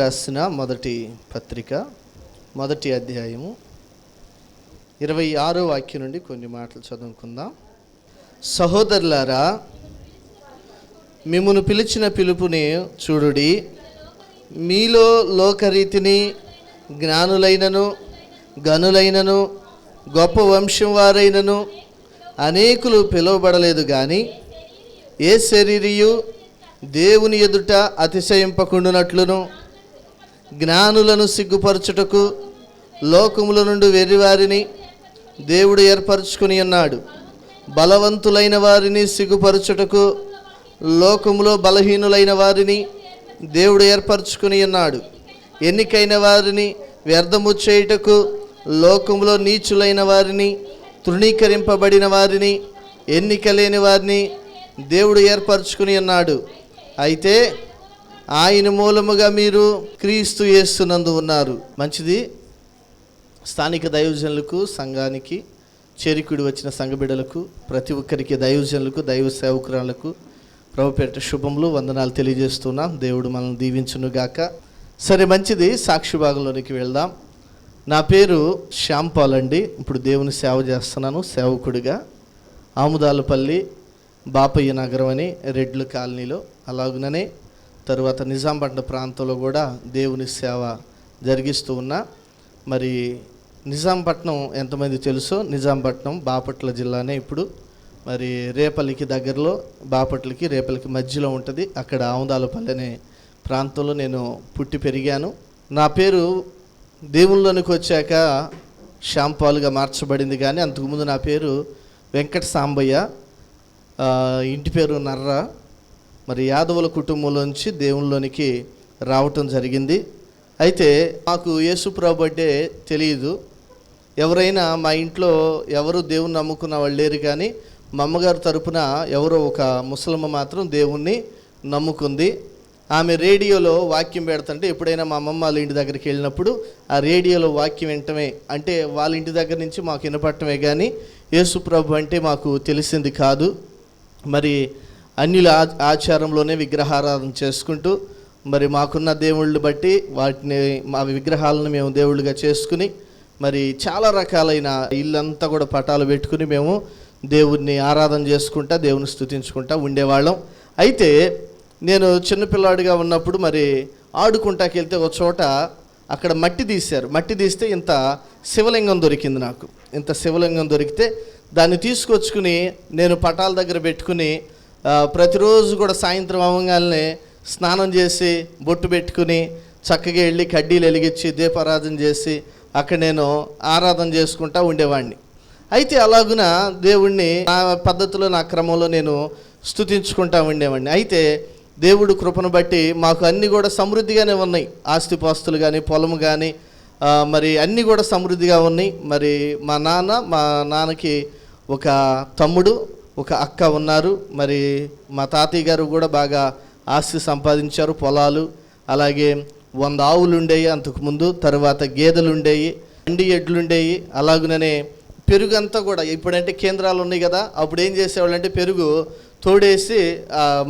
రాసిన మొదటి పత్రిక 1వ అధ్యాయము 26వ వాక్యం నుండి కొన్ని మాటలు చదువుకుందాం. సహోదరులారా, మిమ్మును పిలిచిన పిలుపుని చూడుడి. మీలో లోకరీతిని జ్ఞానులైనను గనులైనను గొప్ప వంశం వారైనను అనేకులు పిలువబడలేదు కానీ, ఏ శరీరియు దేవుని ఎదుట అతిశయింపకుండునట్లును జ్ఞానులను సిగ్గుపరచుటకు లోకముల నుండి వెర్రివారిని దేవుడు ఏర్పరచుకుని ఉన్నాడు. బలవంతులైన వారిని సిగ్గుపరచుటకు లోకములో బలహీనులైన వారిని దేవుడు ఏర్పరచుకుని ఉన్నాడు. ఎన్నికైన వారిని వ్యర్థము చేయుటకు లోకములో నీచులైన వారిని, తృణీకరింపబడిన వారిని, ఎన్నిక లేని వారిని దేవుడు ఏర్పరచుకుని ఉన్నాడు. అయితే ఆయన మూలముగా మీరు క్రీస్తు యేసునందు ఉన్నారు. మంచిది. స్థానిక దైవజనులకు, సంఘానికి చేరికుడి వచ్చిన సంఘ బిడ్డలకు, ప్రతి ఒక్కరికి దైవజనులకు, దైవ సేవకురాలకు ప్రభు పేరిట శుభములు, వందనాలు తెలియజేస్తున్నాం. దేవుడు మనల్ని దీవించునుగాక. సరే, మంచిది. సాక్షి భాగంలోనికి వెళ్దాం. నా పేరు శ్యామ్ పాల్ అండి. ఇప్పుడు దేవుని సేవ చేస్తున్నాను సేవకుడిగా. ఆముదాలపల్లి బాపయ్య నగరం అని రెడ్ల కాలనీలో, అలాగుననే తరువాత నిజాంపట్నం ప్రాంతంలో కూడా దేవుని సేవ జరిగిస్తూ ఉన్నా. మరి నిజాంపట్నం ఎంతమంది తెలుసో, నిజాంపట్నం బాపట్ల జిల్లానే. ఇప్పుడు మరి రేపల్లికి దగ్గరలో, బాపట్లకి రేపల్లికి మధ్యలో ఉంటుంది. అక్కడ ఆముదాలపల్లి అనే ప్రాంతంలో నేను పుట్టి పెరిగాను. నా పేరు దేవుళ్ళలోనికి వచ్చాక శ్యామ్ పాల్గా మార్చబడింది, కానీ అంతకుముందు నా పేరు వెంకట సాంబయ్య, ఇంటి పేరు నర్ర. మరి యాదవుల కుటుంబంలోంచి దేవుళ్ళలోనికి రావటం జరిగింది. అయితే మాకు యేసుప్రభు అంటే తెలియదు. ఎవరైనా మా ఇంట్లో ఎవరు దేవుని నమ్ముకున్న వాళ్ళు లేరు, కానీ మా అమ్మగారి తరపున ఎవరో ఒక ముసలమ్మ మాత్రం దేవుణ్ణి నమ్ముకుంది. ఆమె రేడియోలో వాక్యం పెడుతుంటే ఎప్పుడైనా మా అమ్మమ్మ వాళ్ళ ఇంటి దగ్గరికి వెళ్ళినప్పుడు ఆ రేడియోలో వాక్యం వినటమే, అంటే వాళ్ళ ఇంటి దగ్గర నుంచి మాకు వినపడటమే, కానీ యేసుప్రభు అంటే మాకు తెలిసింది కాదు. మరి అన్యుల ఆచారంలోనే విగ్రహారాధన చేసుకుంటూ, మరి మాకున్న దేవుళ్ళు బట్టి వాటిని, మా విగ్రహాలను మేము దేవుళ్ళుగా చేసుకుని, మరి చాలా రకాలైన ఇల్లంతా కూడా పటాలు పెట్టుకుని మేము దేవుడిని ఆరాధన చేసుకుంటా, దేవుని స్తుతించుకుంటా ఉండేవాళ్ళం. అయితే నేను చిన్నపిల్లాడిగా ఉన్నప్పుడు మరి ఆడుకుంటాకి వెళ్తే ఒక చోట అక్కడ మట్టి తీశారు. మట్టి తీస్తే ఇంత శివలింగం దొరికింది నాకు. ఇంత శివలింగం దొరికితే దాన్ని తీసుకొచ్చుకుని నేను పటాల దగ్గర పెట్టుకుని ప్రతిరోజు కూడా సాయంత్రం అవ్వగానే స్నానం చేసి బొట్టు పెట్టుకుని చక్కగా వెళ్ళి కడ్డీలు వెలిగించి దీపారాధన చేసి అక్కడ నేను ఆరాధన చేసుకుంటా ఉండేవాడిని. అయితే అలాగున దేవుణ్ణి నా పద్ధతిలో, నా క్రమంలో నేను స్తుతించుకుంటా ఉండేవాడిని. అయితే దేవుడు కృపను బట్టి మాకు అన్నీ కూడా సమృద్ధిగానే ఉన్నాయి. ఆస్తిపాస్తులు కానీ, పొలము కానీ, మరి అన్నీ కూడా సమృద్ధిగా ఉన్నాయి. మరి మా నాన్నకి ఒక తమ్ముడు, ఒక అక్క ఉన్నారు. మరి మా తాతయ్య గారు కూడా బాగా ఆస్తి సంపాదించారు, పొలాలు. అలాగే 100 ఆవులు ఉండేవి అంతకుముందు, తర్వాత గేదెలు ఉండేవి, అండి ఎడ్లు ఉండేవి. అలాగుననే పెరుగు అంతా కూడా, ఇప్పుడంటే కేంద్రాలు ఉన్నాయి కదా, అప్పుడు ఏం చేసేవాళ్ళు అంటే పెరుగు తోడేసి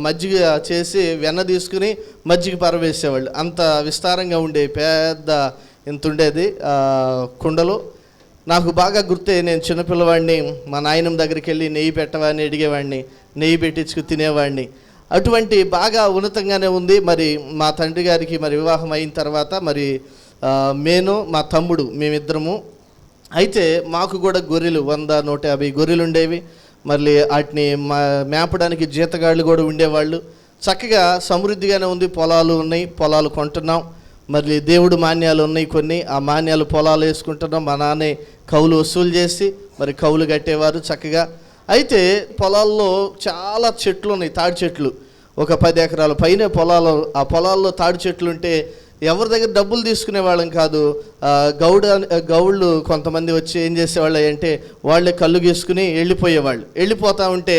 మజ్జిగ చేసి వెన్న తీసుకుని మజ్జిగ పరవేసేవాళ్ళు. అంత విస్తారంగా ఉండేవి, పెద్ద ఇంత ఉండేది కుండలు. నాకు బాగా గుర్తే, నేను చిన్నపిల్లవాడిని మా నాయనమ్మ దగ్గరికి వెళ్ళి నెయ్యి పెట్టవాడిని అడిగేవాడిని, నెయ్యి పెట్టించుకు తినేవాడిని. అటువంటి బాగా ఉన్నతంగానే ఉంది. మరి మా తండ్రి గారికి మరి వివాహం అయిన తర్వాత మరి నేను మా తమ్ముడు మేమిద్దరము. అయితే మాకు కూడా గొర్రెలు 100-150 గొర్రెలు ఉండేవి. మళ్ళీ వాటిని మేపడానికి జీతగాళ్ళు కూడా ఉండేవాళ్ళు. చక్కగా సమృద్ధిగానే ఉంది. పొలాలు ఉన్నాయి, పొలాలు కొంటున్నాం. మరి దేవుడు మాన్యాలు ఉన్నాయి కొన్ని, ఆ మాన్యాలు పొలాలు వేసుకుంటున్నాం. మా నాన్నే కౌలు వసూలు చేసి మరి కౌలు కట్టేవారు చక్కగా. అయితే పొలాల్లో చాలా చెట్లు ఉన్నాయి, తాడి చెట్లు. ఒక 10 ఎకరాల పైన పొలాలు. ఆ పొలాల్లో తాడి చెట్లు ఉంటే ఎవరి దగ్గర డబ్బులు తీసుకునే వాళ్ళం కాదు. గౌళ్ళు కొంతమంది వచ్చి ఏం చేసేవాళ్ళు అంటే వాళ్ళే కళ్ళు గీసుకుని వెళ్ళిపోయేవాళ్ళు. వెళ్ళిపోతూ ఉంటే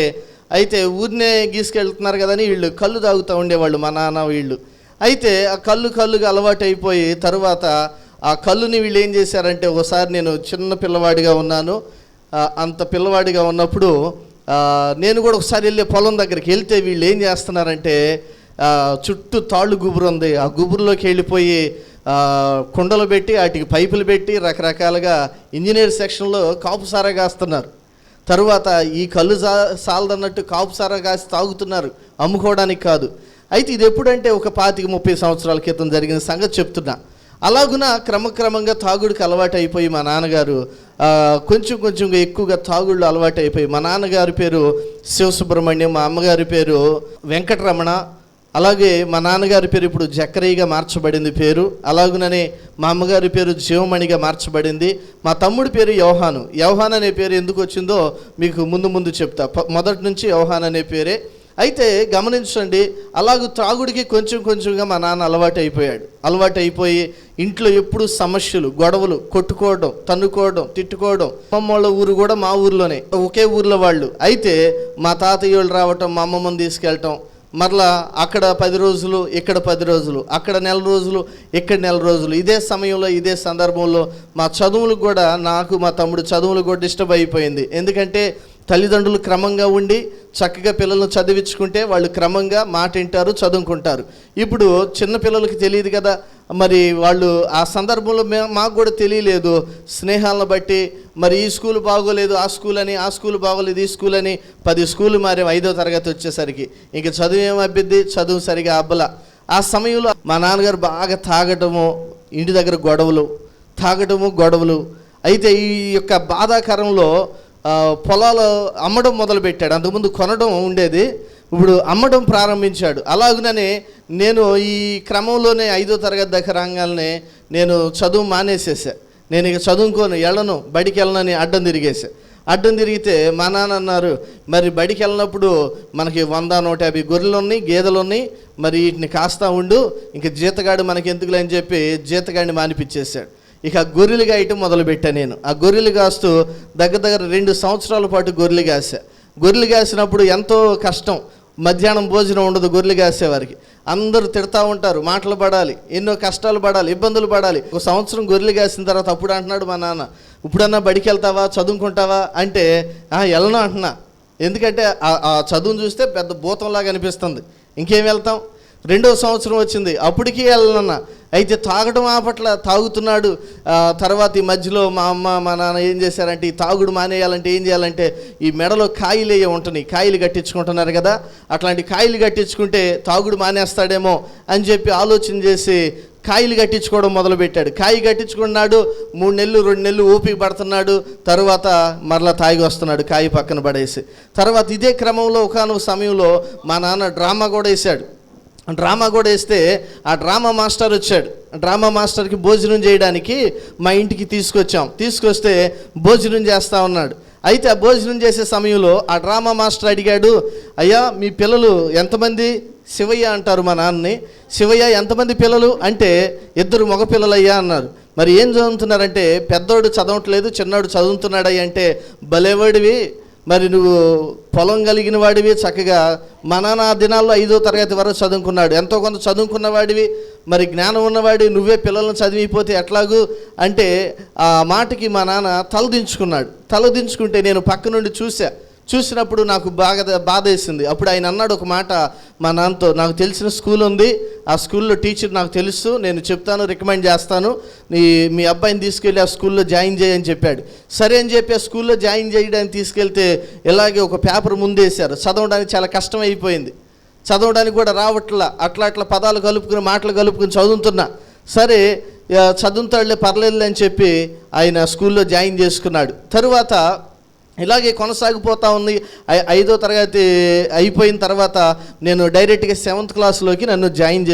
అయితే ఊరినే గీసుకెళ్తున్నారు కదా అని వీళ్ళు కళ్ళు తాగుతూ ఉండేవాళ్ళు, మా నాన్న వీళ్ళు. అయితే ఆ కళ్ళుగా అలవాటు అయిపోయి తర్వాత ఆ కళ్ళుని వీళ్ళు ఏం చేశారంటే, ఒకసారి నేను చిన్న పిల్లవాడిగా ఉన్నాను. అంత పిల్లవాడిగా ఉన్నప్పుడు నేను కూడా ఒకసారి వెళ్ళే పొలం దగ్గరికి వెళ్తే వీళ్ళు ఏం చేస్తున్నారంటే చుట్టూ తాళ్ళు గుబురు ఉంది. ఆ గుబురులోకి వెళ్ళిపోయి కుండలు పెట్టి వాటికి పైపులు పెట్టి రకరకాలుగా ఇంజనీర్ సెక్షన్లో కాపు సారా కాస్తున్నారు. తరువాత ఈ కళ్ళు సాలదన్నట్టు కాపు సారా కాసి తాగుతున్నారు, అమ్ముకోవడానికి కాదు. అయితే ఇది ఎప్పుడంటే ఒక 25-30 సంవత్సరాల క్రితం జరిగిన సంగతి చెప్తున్నా. అలాగున క్రమక్రమంగా తాగుడికి అలవాటు అయిపోయి మా నాన్నగారు కొంచెం ఎక్కువగా తాగుళ్ళు అలవాటు అయిపోయి, మా నాన్నగారి పేరు శివసుబ్రహ్మణ్యం, మా అమ్మగారి పేరు వెంకటరమణ. అలాగే మా నాన్నగారి పేరు ఇప్పుడు జక్కరయ్యగా మార్చబడింది పేరు. అలాగుననే మా అమ్మగారి పేరు జీవమణిగా మార్చబడింది. మా తమ్ముడి పేరు యోహాను. యోహాన్ అనే పేరు ఎందుకు వచ్చిందో మీకు ముందు చెప్తా. మొదటి నుంచి యోహాన్ అనే పేరే. అయితే గమనించండి, అలాగూ త్రాగుడికి కొంచెంగా మా నాన్న అలవాటు అయిపోయి ఇంట్లో ఎప్పుడు సమస్యలు, గొడవలు, కొట్టుకోవడం, తన్నుకోవడం, తిట్టుకోవడం. అమ్మమ్మ ఊరు కూడా మా ఊర్లోనే, ఒకే ఊర్లో వాళ్ళు. అయితే మా తాతయ్య వాళ్ళు రావటం, మా అమ్మమ్మని తీసుకెళ్ళటం, మరలా అక్కడ 10 రోజులు, ఇక్కడ 10 రోజులు, అక్కడ నెల రోజులు, ఇక్కడ నెల రోజులు. ఇదే సమయంలో, ఇదే సందర్భంలో మా చదువులకు కూడా, నాకు మా తమ్ముడు చదువులకు కూడా డిస్టర్బ్ అయిపోయింది. ఎందుకంటే తల్లిదండ్రులు క్రమంగా ఉండి చక్కగా పిల్లలను చదివించుకుంటే వాళ్ళు క్రమంగా మాట వింటారు, చదువుకుంటారు. ఇప్పుడు చిన్న పిల్లలకి తెలియదు కదా, మరి వాళ్ళు ఆ సందర్భంలో మాకు కూడా తెలియలేదు. స్నేహాలను బట్టి మరి ఈ స్కూల్ బాగోలేదు, ఆ స్కూల్ అని, ఆ స్కూల్ బాగోలేదు, ఈ స్కూల్ అని 10 స్కూల్ మారే 5వ తరగతి వచ్చేసరికి ఇంక చదువు ఏమబ్బిద్ది, చదువు సరిగా అబ్బల. ఆ సమయంలో మా నాన్నగారు బాగా తాగటము, ఇంటి దగ్గర గొడవలు. అయితే ఈ యొక్క బాధాకరంలో పొలాలు అమ్మడం మొదలుపెట్టాడు. అంతకుముందు కొనడం ఉండేది, ఇప్పుడు అమ్మడం ప్రారంభించాడు. అలాగుననే నేను ఈ క్రమంలోనే 5వ తరగతి దగ్గర రాగానే నేను చదువు మానేసేసా. నేను ఇక చదువుకోను, బడికి వెళ్ళనని అడ్డం తిరిగితే మా నాన్న అన్నారు, మరి బడికి వెళ్ళినప్పుడు మనకి 100-150 గొర్రెలు ఉన్నాయి, గేదెలు ఉన్నాయి, మరి వీటిని కాస్తా ఉండు, ఇంక జీతగాడు మనకి ఎందుకులే అని చెప్పి జీతగాడిని మానిపించేశాడు. ఇక గొర్రెలు గాయటం మొదలుపెట్టాను నేను. ఆ గొర్రెలు కాస్తూ దగ్గర 2 సంవత్సరాల పాటు గొర్రెలు కాసినప్పుడు ఎంతో కష్టం. మధ్యాహ్నం భోజనం ఉండదు గొర్రెలు కాసేవారికి. అందరూ తిడతా ఉంటారు, మాటలు పడాలి, ఎన్నో కష్టాలు పడాలి, ఇబ్బందులు పడాలి. 1 సంవత్సరం గొర్రెలు కాసిన తర్వాత అప్పుడు అంటున్నాడు మా నాన్న, ఇప్పుడన్నా బడికి వెళ్తావా, చదువుకుంటావా అంటే వెళ్ళను అంటున్నా. ఎందుకంటే ఆ చదువును చూస్తే పెద్ద భూతంలాగా అనిపిస్తుంది, ఇంకేం వెళ్తాం. 2వ సంవత్సరం వచ్చింది, అప్పటికీ వెళ్ళనన్నా. అయితే తాగడం ఆపట్ల, తాగుతున్నాడు. తర్వాత ఈ మధ్యలో మా అమ్మ మా నాన్న ఏం చేశారంటే, ఈ తాగుడు మానేయాలంటే ఏం చేయాలంటే, ఈ మెడలో కాయలు ఉంటున్నాయి, కాయలు కట్టించుకుంటున్నారు కదా, అట్లాంటి కాయలు కట్టించుకుంటే తాగుడు మానేస్తాడేమో అని చెప్పి ఆలోచన చేసి కాయలు కట్టించుకోవడం మొదలుపెట్టాడు. కాయ కట్టించుకున్నాడు, 3 నెలలు 2 నెలలు ఓపిక పడుతున్నాడు. తర్వాత మరలా తాగి వస్తున్నాడు కాయ పక్కన పడేసి. తర్వాత ఇదే క్రమంలో ఒకానొక సమయంలో మా నాన్న డ్రామా కూడా వేస్తే ఆ డ్రామా మాస్టర్ వచ్చాడు. డ్రామా మాస్టర్కి భోజనం చేయడానికి మా ఇంటికి తీసుకొస్తే భోజనం చేస్తూ ఉన్నాడు. అయితే ఆ భోజనం చేసే సమయంలో ఆ డ్రామా మాస్టర్ అడిగాడు, అయ్యా మీ పిల్లలు ఎంతమంది? శివయ్య అంటారు మా నాన్నని. శివయ్య ఎంతమంది పిల్లలు అంటే, 2 మగ పిల్లలయ్యా అన్నారు. మరి ఏం చదువుతున్నారంటే, పెద్దోడు చదవట్లేదు, చిన్నోడు చదువుతున్నాడయ్య అంటే, భలేవాడివి, మరి నువ్వు పొలం కలిగిన వాడివి, చక్కగా మా నాన్న ఆ దినాల్లో 5వ తరగతి వరకు చదువుకున్నాడు, ఎంతో కొంత చదువుకున్న వాడివి, మరి జ్ఞానం ఉన్నవాడి నువ్వే పిల్లలను చదివిపోతే ఎట్లాగూ అంటే ఆ మాటకి మా నాన్న తలదించుకుంటే నేను పక్క నుండి చూసినప్పుడు నాకు బాధ వేసింది. అప్పుడు ఆయన అన్నాడు ఒక మాట మా నాన్నతో, నాకు తెలిసిన స్కూల్ ఉంది, ఆ స్కూల్లో టీచర్ నాకు తెలుసు, నేను చెప్తాను, రికమెండ్ చేస్తాను, మీ అబ్బాయిని తీసుకెళ్ళి ఆ స్కూల్లో జాయిన్ చేయని చెప్పాడు. సరే అని చెప్పి ఆ స్కూల్లో జాయిన్ చేయడానికి తీసుకెళ్తే ఇలాగే ఒక పేపర్ ముందేశారు. చదవడానికి చాలా కష్టం అయిపోయింది, చదవడానికి కూడా రావట్లా. అట్లా మాటలు కలుపుకుని చదువుతున్నా. సరే చదువుతాడులే, పర్లేదులే అని చెప్పి ఆయన స్కూల్లో జాయిన్ చేసుకున్నాడు. తరువాత ఇలాగే కొనసాగిపోతూ ఉంది. 5వ తరగతి అయిపోయిన తర్వాత నేను డైరెక్ట్గా 7th క్లాస్లోకి నన్ను జాయిన్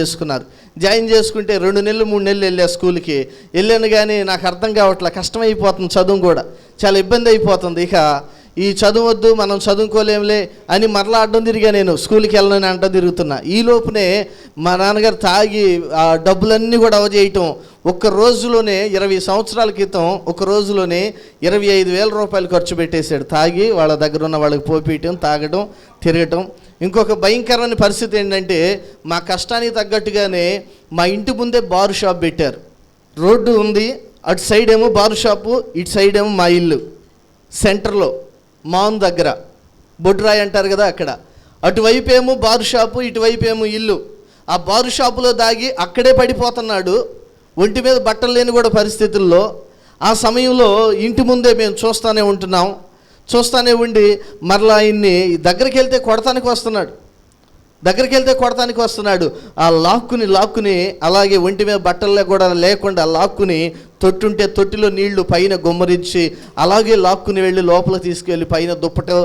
చేసుకుంటే 2 నెలలు 3 నెలలు వెళ్ళా స్కూల్కి. వెళ్ళాను కానీ నాకు అర్థం కావట్లే, కష్టమైపోతుంది, చదువు కూడా చాలా ఇబ్బంది అయిపోతుంది. ఇక ఈ చదువద్దు, మనం చదువుకోలేంలే అని మరలా అడ్డం తిరిగా, నేను స్కూల్కి వెళ్ళనని అడ్డం తిరుగుతున్నా. ఈ లోపునే మా నాన్నగారు తాగి ఆ డబ్బులన్నీ కూడా అవజేయటం. 1 రోజులోనే 20 సంవత్సరాల క్రితం 1 రోజులోనే 25,000 రూపాయలు ఖర్చు పెట్టేశాడు. తాగి వాళ్ళ దగ్గర ఉన్న వాళ్ళకి పోపీయటం, తాగడం, తిరగటం. ఇంకొక భయంకరమైన పరిస్థితి ఏంటంటే, మా కష్టానికి తగ్గట్టుగానే మా ఇంటి ముందే బారు షాప్ పెట్టారు. రోడ్డు ఉంది, అటు సైడ్ ఏమో బారు షాపు, ఇటు సైడ్ ఏమో మా ఇల్లు. సెంటర్లో మాన్ దగ్గర బొడ్రాయి అంటారు కదా, అక్కడ అటువైపు ఏమో బారు షాపు, ఇటువైపు ఏమో ఇల్లు. ఆ బారు షాపులో దాగి అక్కడే పడిపోతున్నాడు, ఒంటి మీద బట్టలు లేని కూడా పరిస్థితుల్లో. ఆ సమయంలో ఇంటి ముందే మేము చూస్తూనే ఉంటున్నాం. చూస్తూనే ఉండి మరలా ఆయన్ని దగ్గరికి వెళ్తే కొడతానికి వస్తున్నాడు. ఆ లాక్కుని అలాగే ఒంటి మీద బట్టల్లో కూడా లేకుండా లాక్కుని తొట్టుంటే తొట్టిలో నీళ్లు పైన గుమ్మరించి అలాగే లాక్కుని వెళ్ళి లోపల తీసుకెళ్ళి పైన దుప్పటో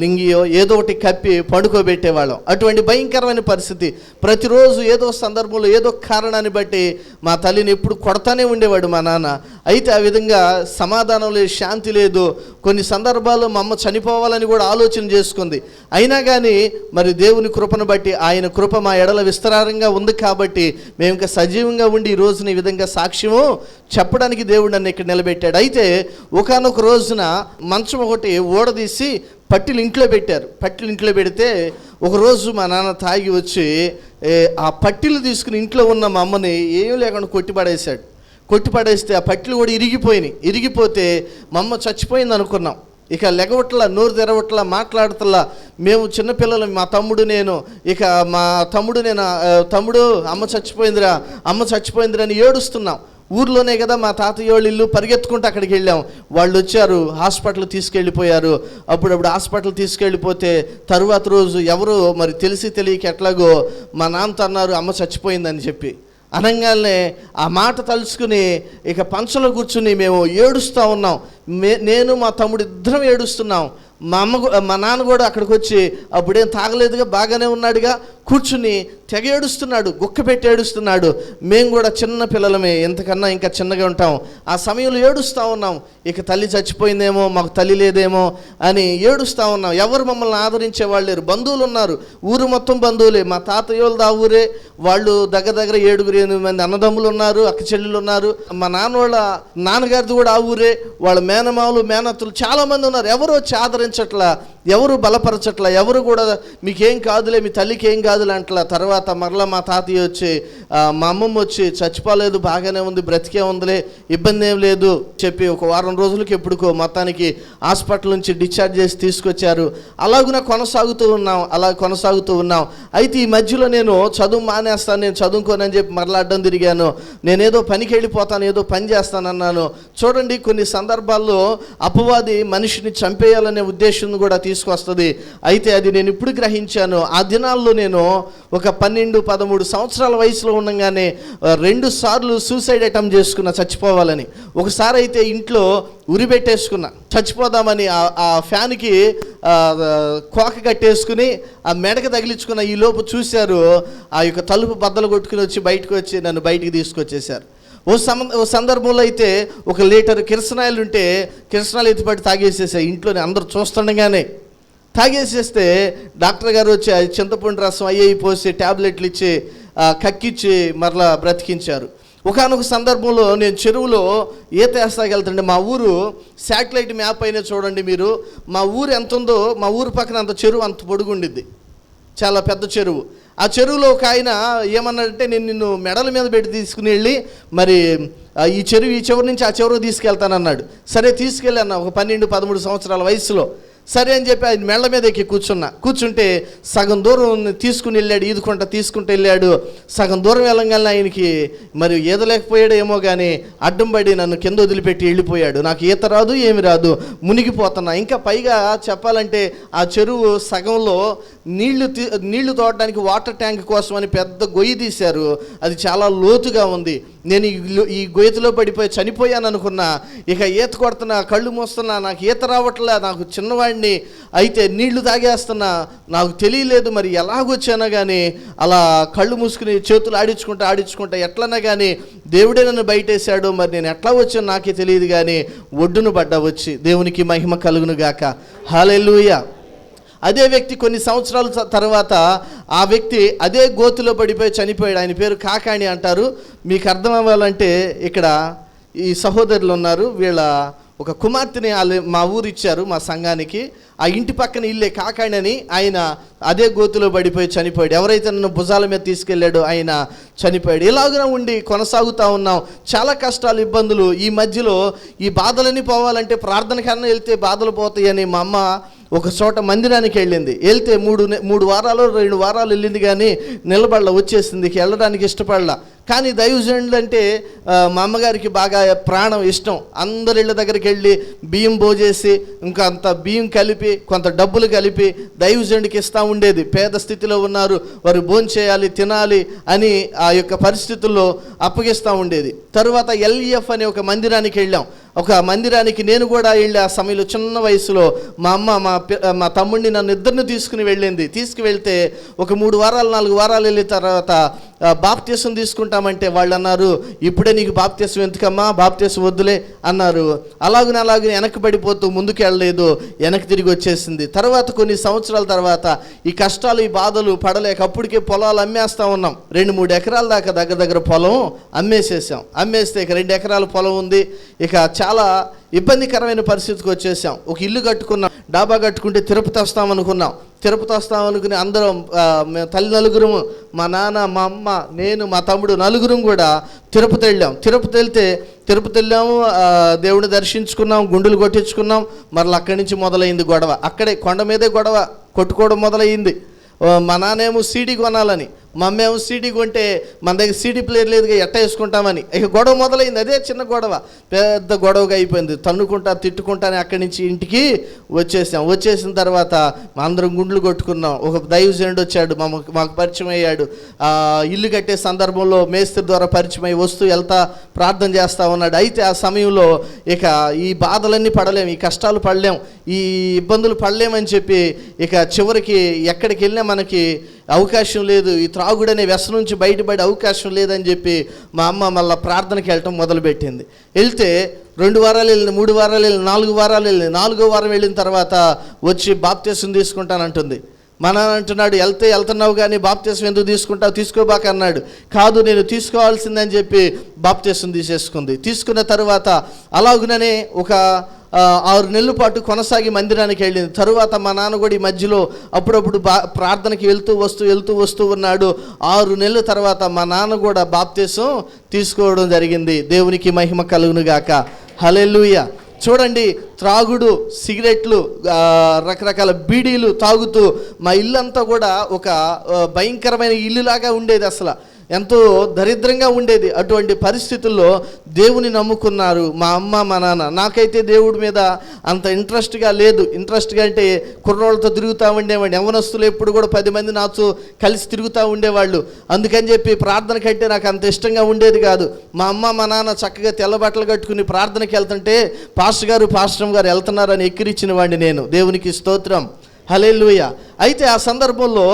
లింగియో ఏదో ఒకటి కప్పి పడుకోబెట్టేవాళ్ళం. అటువంటి భయంకరమైన పరిస్థితి. ప్రతిరోజు ఏదో సందర్భంలో ఏదో కారణాన్ని బట్టి మా తల్లిని ఎప్పుడు కొడతానే ఉండేవాడు మా నాన్న. అయితే ఆ విధంగా సమాధానం లేదు, శాంతి లేదు. కొన్ని సందర్భాల్లో మా అమ్మ చనిపోవాలని కూడా ఆలోచన చేసుకుంది. అయినా కానీ మరి దేవుని కృపను బట్టి, ఆయన కృప మా ఎడల విస్తారంగా ఉంది కాబట్టి మేము ఇంకా సజీవంగా ఉండి ఈ రోజున ఈ విధంగా సాక్ష్యము చెప్పడానికి దేవుడు నన్ను ఇక్కడ నిలబెట్టాడు. అయితే ఒకానొక రోజున మంచం ఒకటి ఊడదీసి పట్టీలు ఇంట్లో పెట్టారు. పట్టీలు ఇంట్లో పెడితే ఒకరోజు మా నాన్న తాగి వచ్చి ఆ పట్టీలు తీసుకుని ఇంట్లో ఉన్న మా అమ్మని ఏం లేకుండా కొట్టిపడేస్తే ఆ పట్టీలు కూడా ఇరిగిపోతే మా అమ్మ చచ్చిపోయింది అనుకున్నాం. ఇక లెగవట్లా, నోరు తెరవట్లా, మాట్లాడతలా. మేము చిన్నపిల్లలు, మా తమ్ముడు నేను. ఇక మా తమ్ముడు అమ్మ చచ్చిపోయిందిరా అని ఏడుస్తున్నాం. ఊర్లోనే కదా మా తాతయ్య వాళ్ళ ఇల్లు, పరిగెత్తుకుంటూ అక్కడికి వెళ్ళాం. వాళ్ళు వచ్చారు, హాస్పిటల్ తీసుకెళ్ళిపోయారు. అప్పుడప్పుడు హాస్పిటల్ తీసుకెళ్ళిపోతే తరువాత రోజు ఎవరు మరి తెలియక ఎట్లాగో మా నాన్నతో అన్నారు అమ్మ చచ్చిపోయిందని చెప్పి. అనగానే ఆ మాట తలుచుకుని ఇక పంచలో కూర్చుని మేము ఏడుస్తూ ఉన్నాం. నేను మా తమ్ముడు ఇద్దరం ఏడుస్తున్నాం. మా నాన్న కూడా అక్కడికి వచ్చి అప్పుడేం తాగలేదుగా, బాగానే ఉన్నాడుగా, కూర్చుని తెగ ఏడుస్తున్నాడు, గుక్క పెట్టి ఏడుస్తున్నాడు. మేము కూడా చిన్న పిల్లలమే, ఎంతకన్నా ఇంకా చిన్నగా ఉంటాం. ఆ సమయంలో ఏడుస్తూ ఉన్నాం. ఇక తల్లి చచ్చిపోయిందేమో, మాకు తల్లి లేదేమో అని ఏడుస్తూ ఉన్నాం. ఎవరు మమ్మల్ని ఆదరించే వాళ్ళు లేరు. బంధువులు ఉన్నారు, ఊరు మొత్తం బంధువులే. మా తాతయ్య వాళ్ళది ఆ ఊరే. వాళ్ళు దగ్గర 7-8 మంది అన్నదమ్ములు ఉన్నారు, అక్క చెల్లెళ్ళు ఉన్నారు. మా నాన్నగారిది కూడా ఆ ఊరే. వాళ్ళ మేనమావులు, మేనత్తులు చాలామంది ఉన్నారు. ఎవరు వచ్చి ఆదరించట్లా, ఎవరు బలపరచట్లా, ఎవరు కూడా మీకేం కాదులే, మీ తల్లికి ఏం కాదులే అంటలా. తర్వాత మరలా మా తాతయ్య వచ్చి, మా అమ్మమ్మ వచ్చి చచ్చిపోలేదు, బాగానే ఉంది, బ్రతికే ఉందిలే, ఇబ్బంది ఏం లేదు చెప్పి ఒక వారం రోజులకి ఎప్పుడుకో మొత్తానికి హాస్పిటల్ నుంచి డిశ్చార్జ్ చేసి తీసుకొచ్చారు. అలాగున కొనసాగుతూ ఉన్నాం. అయితే ఈ మధ్యలో నేను చదువు మానేస్తాను, నేను చదువుకోనని చెప్పి మరలా అడ్డం తిరిగాను. నేనేదో పనికి వెళ్ళిపోతాను, ఏదో పని చేస్తానన్నాను. చూడండి, కొన్ని సందర్భాల్లో అపవాది మనిషిని చంపేయాలనే ఉద్దేశం కూడా తీసుకొస్తుంది. అయితే అది నేను ఇప్పుడు గ్రహించాను. ఆ దినాల్లో నేను ఒక 12-13 సంవత్సరాల వయసులో ఉండగానే 2 సార్లు సూసైడ్ అటెంప్ట్ చేసుకున్నా చచ్చిపోవాలని. ఒకసారి అయితే ఇంట్లో ఉరి పెట్టేసుకున్నా చచ్చిపోదామని. ఆ ఫ్యాన్కి కోక కట్టేసుకుని ఆ మెడకు తగిలించుకున్న. ఈ లోపు చూశారు, ఆ యొక్క తలుపు బద్దలు కొట్టుకుని వచ్చి బయటకు వచ్చి నన్ను బయటికి తీసుకొచ్చేశారు. ఓ సందర్భంలో అయితే 1 లీటర్ కిరసనాయిలు ఉంటే కిరసనాయిలు ఎత్తిపట్టి తాగేసేసాయి. ఇంట్లోనే అందరూ చూస్తుండగానే తాగేసేస్తే డాక్టర్ గారు వచ్చి చింతపండు రసం అయ్యి పోసి ట్యాబ్లెట్లు ఇచ్చి కక్కిచ్చి మరలా బ్రతికించారు. ఒకనొక సందర్భంలో నేను చెరువులో ఈత వేస్తాకెళ్తుండే. మా ఊరు శాటిలైట్ మ్యాప్ అయినా చూడండి మీరు, మా ఊరు ఎంత ఉందో, మా ఊరు పక్కన అంత చెరువు అంత పొడుగుండిద్ది, చాలా పెద్ద చెరువు. ఆ చెరువులో ఒక ఆయన ఏమన్నాడంటే, నేను నిన్ను మెడల మీద పెట్టి తీసుకుని వెళ్ళి మరి ఈ చివరి నుంచి ఆ చివరికి తీసుకెళ్తానన్నాడు. సరే తీసుకెళ్ళాను, ఒక 12-13 సంవత్సరాల వయసులో. సరే అని చెప్పి ఆయన మెళ్ళ మీద ఎక్కి కూర్చుంటే సగం దూరం తీసుకుని వెళ్ళాడు, ఈదుకుంటా తీసుకుంటూ వెళ్ళాడు. సగం దూరం వెళ్ళగానే ఆయనకి మరి ఈదలేకపోయాడు ఏమో కానీ అడ్డం పడి నన్ను కింద వదిలిపెట్టి వెళ్ళిపోయాడు. నాకు ఈత రాదు, ఏమి రాదు, మునిగిపోతున్నా. ఇంకా పైగా చెప్పాలంటే ఆ చెరువు సగంలో నీళ్లు తోడడానికి వాటర్ ట్యాంక్ కోసం అని పెద్ద గొయ్యి తీశారు. అది చాలా లోతుగా ఉంది. నేను ఈ గొయ్యలో పడిపోయి చనిపోయాను అనుకున్నా. ఇక ఈత కొడుతున్నా, కళ్ళు మూస్తున్నా, నాకు ఈత రావట్లే, నాకు చిన్నవాడిని. అయితే నీళ్లు తాగేస్తున్నా, నాకు తెలియలేదు మరి ఎలాగొచ్చానో కానీ అలా కళ్ళు మూసుకుని చేతులు ఆడించుకుంటా ఎట్లన్నా కానీ దేవుడే నన్ను బయటేశాడు. మరి నేను ఎట్లా వచ్చానో నాకే తెలియదు కానీ ఒడ్డును పడ్డా వచ్చి. దేవునికి మహిమ కలుగును గాక. హల్లెలూయా. అదే వ్యక్తి కొన్ని సంవత్సరాల తర్వాత ఆ వ్యక్తి అదే గోతులో పడిపోయి చనిపోయాడు. ఆయన పేరు కాకాణి అంటారు. మీకు అర్థం అవ్వాలంటే ఇక్కడ ఈ సహోదరులు ఉన్నారు, వీళ్ళ ఒక కుమార్తెని మా ఊరు ఇచ్చారు మా సంఘానికి. ఆ ఇంటి పక్కన ఇల్లే కాకాణి అని. ఆయన అదే గోతులో పడిపోయి చనిపోయాడు. ఎవరైతే నన్ను భుజాల మీద తీసుకెళ్ళాడో ఆయన చనిపోయాడు. ఇలాగనే ఉండి కొనసాగుతూ ఉన్నాం. చాలా కష్టాలు, ఇబ్బందులు. ఈ మధ్యలో ఈ బాధలన్నీ పోవాలంటే ప్రార్థన కన్నా వెళ్తే బాధలు పోతాయని మా అమ్మ ఒక చోట మందిరానికి వెళ్తే మూడు వారాలు 2 వారాలు వెళ్ళింది, కానీ నిలబడలా, వచ్చేసింది, వెళ్ళడానికి ఇష్టపడలా. కానీ దైవజనులు అంటే మా అమ్మగారికి బాగా ప్రాణం, ఇష్టం. అందరి ఇళ్ళ దగ్గరికి వెళ్ళి బియ్యం భోజేసి, ఇంకా అంత బియ్యం కలిపి, కొంత డబ్బులు కలిపి దైవజనుడికి ఇస్తూ ఉండేది. పేద స్థితిలో ఉన్నారు, వారు భోంచేయాలి, తినాలి అని ఆ యొక్క పరిస్థితుల్లో అప్పగిస్తూ ఉండేది. తరువాత LEF అనే ఒక మందిరానికి వెళ్ళాం. ఒక మందిరానికి నేను కూడా వెళ్ళి, ఆ సమయంలో చిన్న వయసులో మా అమ్మ మా తమ్ముడిని నన్ను ఇద్దరిని తీసుకువెళ్తే ఒక 3 వారాలు 4 వారాలు వెళ్ళిన తర్వాత బాప్తీసం తీసుకుంటామంటే వాళ్ళు అన్నారు, ఇప్పుడే నీకు బాప్తీసం ఎందుకమ్మా, బాప్తీసం వద్దులే అన్నారు. అలాగనే వెనక్కి పడిపోతూ ముందుకు వెళ్ళలేదు, వెనక్కి తిరిగి వచ్చేసింది. తర్వాత కొన్ని సంవత్సరాల తర్వాత ఈ కష్టాలు, ఈ బాధలు పడలేక అప్పటికే పొలాలు అమ్మేస్తూ ఉన్నాం. 2-3 ఎకరాల దాకా దగ్గర పొలం అమ్మేస్తే ఇక 2 ఎకరాల పొలం ఉంది. ఇక చాలా ఇబ్బందికరమైన పరిస్థితికి వచ్చేసాం. ఒక ఇల్లు కట్టుకున్నాం, డాబా కట్టుకుంటే తిరుపతి వస్తామనుకుని అందరం, తల్లి నలుగురం, మా నాన్న, మా అమ్మ, నేను, మా తమ్ముడు, నలుగురం కూడా తిరుపతి వెళ్ళాము. దేవుడిని దర్శించుకున్నాం, గుండులు కొట్టించుకున్నాం. మరలా అక్కడి నుంచి మొదలైంది గొడవ. అక్కడే కొండ మీదే గొడవ కొట్టుకోవడం మొదలైంది. మా నాన్నేమో CD కొనాలని, మా అమ్మేమో CD కొంటే మన దగ్గర CD ప్లేయర్ లేదుగా, ఎట్ట వేసుకుంటామని. ఇక గొడవ మొదలైంది. అదే చిన్న గొడవ పెద్ద గొడవగా అయిపోయింది. తిట్టుకుంటానే అక్కడి నుంచి ఇంటికి వచ్చేసిన తర్వాత మా అందరం గుండ్లు కొట్టుకున్నాం. ఒక దైవజనుడు వచ్చాడు, మాకు పరిచయం అయ్యాడు. ఇల్లు కట్టే సందర్భంలో మేస్త్రి ద్వారా పరిచయం అయ్యి వస్తూ వెళ్తా ప్రార్థన చేస్తూ ఉన్నాడు. అయితే ఆ సమయంలో ఇక ఈ బాధలన్నీ పడలేం, ఈ కష్టాలు పడలేం, ఈ ఇబ్బందులు పడలేమని చెప్పి ఇక చివరికి ఎక్కడికి వెళ్ళినా మనకి అవకాశం లేదు, ఈ త్రాగుడనే వ్యసనం నుంచి బయటపడే అవకాశం లేదని చెప్పి మా అమ్మ మళ్ళీ ప్రార్థనకి వెళ్ళటం మొదలుపెట్టింది. వెళ్తే 2 వారాలు వెళ్ళింది, 3 వారాలు వెళ్ళింది, 4 వారాలు వెళ్ళింది. 4వ వారం వెళ్ళిన తర్వాత వచ్చి బాప్తీసం తీసుకుంటానంటుంది. మా నాన్న అంటున్నాడు, వెళ్తున్నావు కానీ బాప్తీసం ఎందుకు తీసుకుంటావు, తీసుకోబాక అన్నాడు. కాదు, నేను తీసుకోవాల్సిందని చెప్పి బాప్తీసం తీసుకున్న తర్వాత అలాగుననే ఒక 6 నెలల పాటు కొనసాగి మందిరానికి వెళ్ళింది. తరువాత మా నాన్న కూడా ఈ మధ్యలో అప్పుడప్పుడు ప్రార్థనకి వెళ్తూ వస్తూ ఉన్నాడు. 6 నెలల తర్వాత మా నాన్న కూడా బాప్తీసం తీసుకోవడం జరిగింది. దేవునికి మహిమ కలుగును గాక. హల్లెలూయా. చూడండి, త్రాగుడు, సిగరెట్లు, రకరకాల బీడీలు తాగుతూ మా ఇల్లంతా కూడా ఒక భయంకరమైన ఇల్లులాగా ఉండేది. అసలు ఎంతో దరిద్రంగా ఉండేది. అటువంటి పరిస్థితుల్లో దేవుని నమ్ముకున్నారు మా అమ్మ, మా నాన్న. నాకైతే దేవుడి మీద అంత ఇంట్రెస్ట్గా లేదు. ఇంట్రెస్ట్గా అంటే కుర్రోళ్ళతో తిరుగుతూ ఉండేవాడిని. యవ్వనస్తులు ఎప్పుడు కూడా 10 మంది నాతో కలిసి తిరుగుతూ ఉండేవాళ్ళు. అందుకని చెప్పి ప్రార్థన కంటే నాకు అంత ఇష్టంగా ఉండేది కాదు. మా అమ్మ, మా నాన్న చక్కగా తెల్ల బట్టలు కట్టుకుని ప్రార్థనకి వెళ్తుంటే పాస్టర్ గారు వెళ్తున్నారని ఎక్కిరిచ్చిన వాడిని నేను. దేవునికి స్తోత్రం. హల్లెలూయా. అయితే ఆ సందర్భంలో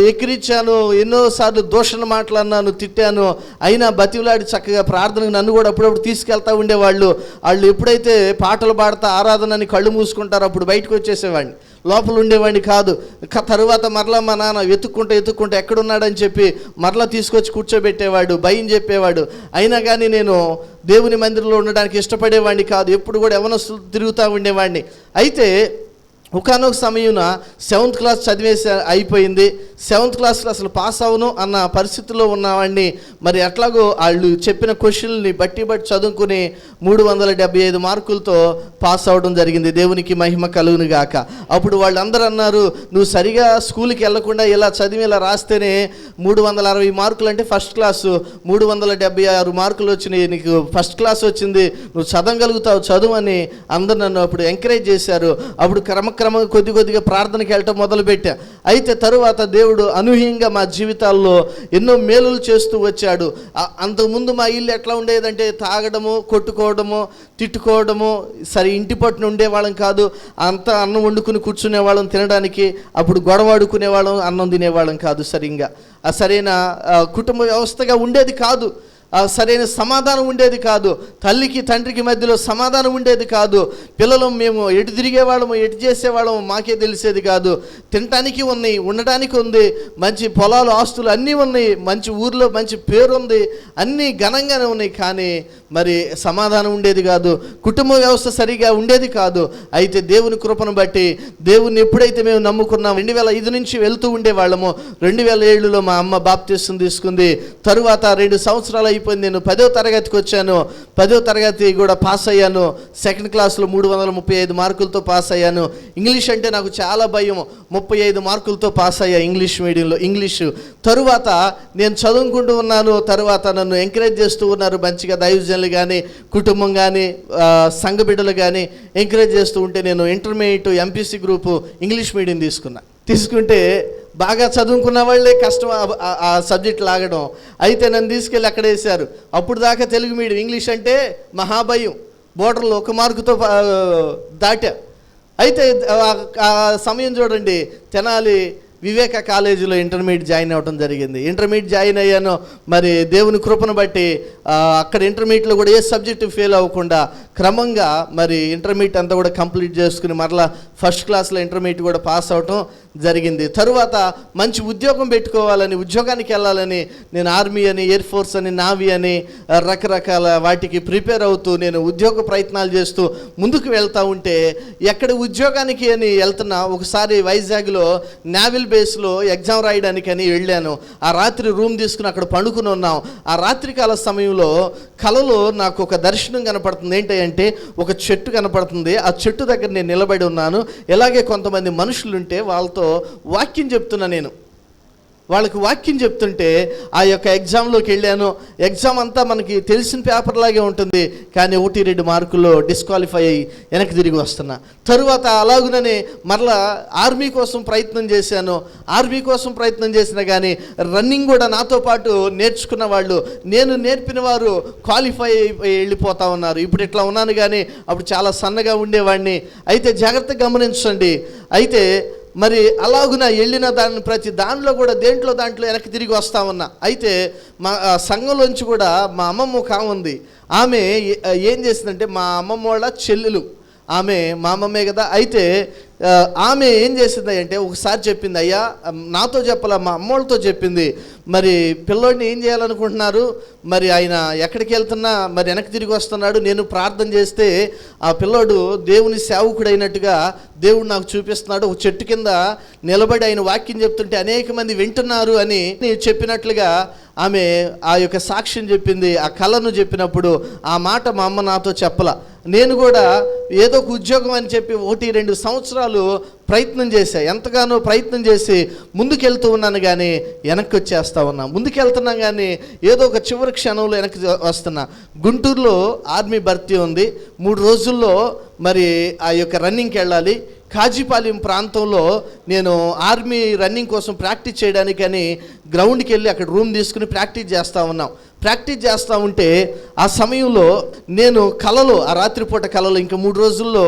ఎక్కిరిచ్చాను, ఎన్నోసార్లు దూషణ మాట్లాడినాను, తిట్టాను. అయినా బతిలాడి చక్కగా ప్రార్థనకు నన్ను కూడా అప్పుడప్పుడు తీసుకెళ్తూ ఉండేవాళ్ళు. వాళ్ళు ఎప్పుడైతే పాటలు పాడుతూ ఆరాధనని కళ్ళు మూసుకుంటారో అప్పుడు బయటకు వచ్చేసేవాడిని, లోపల ఉండేవాడిని కాదు. తరువాత మరలా మా నాన్న వెతుక్కుంటూ ఎక్కడున్నాడని చెప్పి మరలా తీసుకొచ్చి కూర్చోబెట్టేవాడు, భయం చెప్పేవాడు. అయినా కానీ నేను దేవుని మందిరంలో ఉండడానికి ఇష్టపడేవాడిని కాదు. ఎప్పుడు కూడా యవ్వనస్తులు తిరుగుతూ ఉండేవాడిని. అయితే ఒకనొక సమయంలో 7th క్లాస్ అయిపోయింది. 7th క్లాస్లో అసలు పాస్ అవును అన్న పరిస్థితుల్లో ఉన్నవాడిని. మరి ఎట్లాగో వాళ్ళు చెప్పిన క్వశ్చన్ని బట్టి చదువుకుని 375 మార్కులతో పాస్ అవడం జరిగింది. దేవునికి మహిమ కలుగును గాక. అప్పుడు వాళ్ళందరూ అన్నారు, నువ్వు సరిగా స్కూల్కి వెళ్లకుండా ఇలా చదివి ఇలా రాస్తేనే 360 మార్కులు అంటే ఫస్ట్ క్లాసు, 376 మార్కులు వచ్చినాయి, నీకు ఫస్ట్ క్లాస్ వచ్చింది, నువ్వు చదవగలుగుతావు, చదువు అని అందరూ నన్ను అప్పుడు ఎంకరేజ్ చేశారు. అప్పుడు క్రమంగా కొద్దిగా ప్రార్థనకి వెళ్ళటం మొదలుపెట్టా. అయితే తరువాత దేవుడు అనూహ్యంగా మా జీవితాల్లో ఎన్నో మేలులు చేస్తూ వచ్చాడు. అంతకుముందు మా ఇల్లు ఎట్లా ఉండేదంటే తాగడము, కొట్టుకోవడము, తిట్టుకోవడము, సరే ఇంటి పట్టున ఉండేవాళ్ళం కాదు. అంతా అన్నం వండుకుని కూర్చునేవాళ్ళం తినడానికి. అప్పుడు గొడవ ఆడుకునేవాళ్ళం, అన్నం తినేవాళ్ళం కాదు. సరైన కుటుంబ వ్యవస్థగా ఉండేది కాదు. సరైన సమాధానం ఉండేది కాదు. తల్లికి తండ్రికి మధ్యలో సమాధానం ఉండేది కాదు. పిల్లలు మేము ఎటు తిరిగేవాళ్ళము, ఎటు చేసేవాళ్ళము మాకే తెలిసేది కాదు. తినటానికి ఉన్నాయి, ఉండటానికి ఉంది, మంచి పొలాలు, ఆస్తులు అన్నీ ఉన్నాయి, మంచి ఊర్లో మంచి పేరు ఉంది, అన్నీ ఘనంగానే ఉన్నాయి. కానీ మరి సమాధానం ఉండేది కాదు, కుటుంబ వ్యవస్థ సరిగా ఉండేది కాదు. అయితే దేవుని కృపను బట్టి దేవుని ఎప్పుడైతే మేము నమ్ముకున్నాం, 2005 నుంచి వెళ్తూ ఉండేవాళ్ళము. 2007లో మా అమ్మ బాప్తీసం తీసుకుంది. తరువాత 2 సంవత్సరాలు అయిపోయింది. నేను 10వ తరగతికి వచ్చాను. 10వ తరగతి కూడా పాస్ అయ్యాను. సెకండ్ క్లాస్లో 335 మార్కులతో పాస్ అయ్యాను. ఇంగ్లీష్ అంటే నాకు చాలా భయం. 35 మార్కులతో పాస్ అయ్యా ఇంగ్లీష్ మీడియంలో. ఇంగ్లీషు తరువాత నేను చదువుకుంటూ ఉన్నాను. తరువాత నన్ను ఎంకరేజ్ చేస్తూ ఉన్నారు మంచిగా, దైవజనులు కానీ, కుటుంబం కానీ, సంఘ బిడ్డలు కానీ ఎంకరేజ్ చేస్తూ ఉంటే నేను intermediate MPC group English medium తీసుకుంటే బాగా చదువుకున్న వాళ్ళే కష్టం ఆ సబ్జెక్ట్ లాగడం. అయితే నన్ను తీసుకెళ్ళి అక్కడ వేశారు. అప్పుడు దాకా తెలుగు మీడియం, ఇంగ్లీష్ అంటే మహాభయం. బోర్డర్లో 1 మార్కుతో దాటా. అయితే ఆ సమయం చూడండి, తెనాలి వివేక కాలేజీలో ఇంటర్మీడియట్ జాయిన్ అవ్వడం జరిగింది. ఇంటర్మీడియట్ జాయిన్ అయ్యాను. మరి దేవుని కృపను బట్టి అక్కడ ఇంటర్మీడియట్లో కూడా ఏ సబ్జెక్టు ఫెయిల్ అవ్వకుండా క్రమంగా మరి ఇంటర్మీడియట్ అంతా కూడా కంప్లీట్ చేసుకుని మరలా ఫస్ట్ క్లాస్లో ఇంటర్మీడియట్ కూడా పాస్ అవటం జరిగింది. తరువాత మంచి ఉద్యోగం పెట్టుకోవాలని, ఉద్యోగానికి వెళ్ళాలని నేను ఆర్మీ అని, ఎయిర్ ఫోర్స్ అని, నావీ అని రకరకాల వాటికి ప్రిపేర్ అవుతూ నేను ఉద్యోగ ప్రయత్నాలు చేస్తూ ముందుకు వెళ్తూ ఉంటే ఎక్కడ ఉద్యోగానికి అని వెళ్తున్నా ఒకసారి వైజాగ్లో నావల్ బేస్లో ఎగ్జామ్ రాయడానికని వెళ్ళాను. ఆ రాత్రి రూమ్ తీసుకుని అక్కడ పండుకుని ఉన్నాం. ఆ రాత్రికాల సమయంలో కలలో నాకు ఒక దర్శనం కనపడుతుంది. ఏంటంటే ఒక చెట్టు కనపడుతుంది. ఆ చెట్టు దగ్గర నేను నిలబడి ఉన్నాను. ఇలాగే కొంతమంది మనుషులుంటే వాళ్ళతో వాక్యం చెప్తున్నా. నేను వాళ్ళకి వాక్యం చెప్తుంటే ఆ యొక్క ఎగ్జామ్లోకి వెళ్ళాను. ఎగ్జామ్ అంతా మనకి తెలిసిన పేపర్ లాగే ఉంటుంది, కానీ 1-2 మార్కుల్లో డిస్క్వాలిఫై అయ్యి వెనక్కి తిరిగి వస్తున్నా. తరువాత అలాగుననే మరలా ఆర్మీ కోసం ప్రయత్నం చేశాను. ఆర్మీ కోసం ప్రయత్నం చేసినా కానీ రన్నింగ్ కూడా నాతో పాటు నేర్చుకున్న వాళ్ళు, నేను నేర్పిన వారు క్వాలిఫై అయిపోయి వెళ్ళిపోతా ఉన్నారు. ఇప్పుడు ఇట్లా ఉన్నాను, కానీ అప్పుడు చాలా సన్నగా ఉండేవాడిని. అయితే జాగ్రత్తగా గమనించండి. అయితే మరి అలాగున వెళ్ళిన ప్రతి దాంట్లో కూడా దాంట్లో వెనక్కి తిరిగి వస్తా ఉన్నా. అయితే మా సంఘంలోంచి కూడా మా అమ్మమ్మ ఒక ఆమె ఉంది. ఆమె ఏం చేసిందంటే, మా అమ్మమ్మ వాళ్ళ చెల్లెలు, ఆమె మా అమ్మమ్మే కదా. అయితే ఆమె ఏం చేసింది అంటే ఒకసారి చెప్పింది, అయ్యా నాతో చెప్పాల, మా అమ్మోళ్ళతో చెప్పింది, మరి పిల్లోడిని ఏం చేయాలనుకుంటున్నారు, మరి ఆయన ఎక్కడికి వెళ్తున్నా మరి వెనక్కి తిరిగి వస్తున్నాడు, నేను ప్రార్థన చేస్తే ఆ పిల్లోడు దేవుని సేవకుడైనట్టుగా దేవుడు నాకు చూపిస్తున్నాడు, ఒక చెట్టు కింద నిలబడి ఆయన వాక్యం చెప్తుంటే అనేక మంది వింటున్నారు అని చెప్పినట్లుగా ఆమె ఆ యొక్క సాక్ష్యం చెప్పింది. ఆ కళను చెప్పినప్పుడు ఆ మాట మా అమ్మ నాతో చెప్పలా. నేను కూడా ఏదో ఒక ఉద్యోగం అని చెప్పి 1-2 సంవత్సరాలు ప్రయత్నం చేశా. ఎంతగానో ప్రయత్నం చేసి ముందుకెళ్తూ ఉన్నాను, కానీ వెనక్కి వచ్చేస్తా ఉన్నా. ముందుకెళ్తున్నాం కానీ ఏదో ఒక చివరి క్షణంలో వెనక్కి వస్తున్నా. గుంటూరులో ఆర్మీ భర్తీ ఉంది. 3 రోజుల్లో మరి ఆ యొక్క రన్నింగ్కి వెళ్ళాలి. కాజీపాలెం ప్రాంతంలో నేను ఆర్మీ రన్నింగ్ కోసం ప్రాక్టీస్ చేయడానికని గ్రౌండ్కి వెళ్ళి అక్కడ రూమ్ తీసుకుని ప్రాక్టీస్ చేస్తూ ఉన్నాం. ప్రాక్టీస్ చేస్తూ ఉంటే ఆ సమయంలో నేను కలలో, ఆ రాత్రిపూట కలలో ఇంకా 3 రోజుల్లో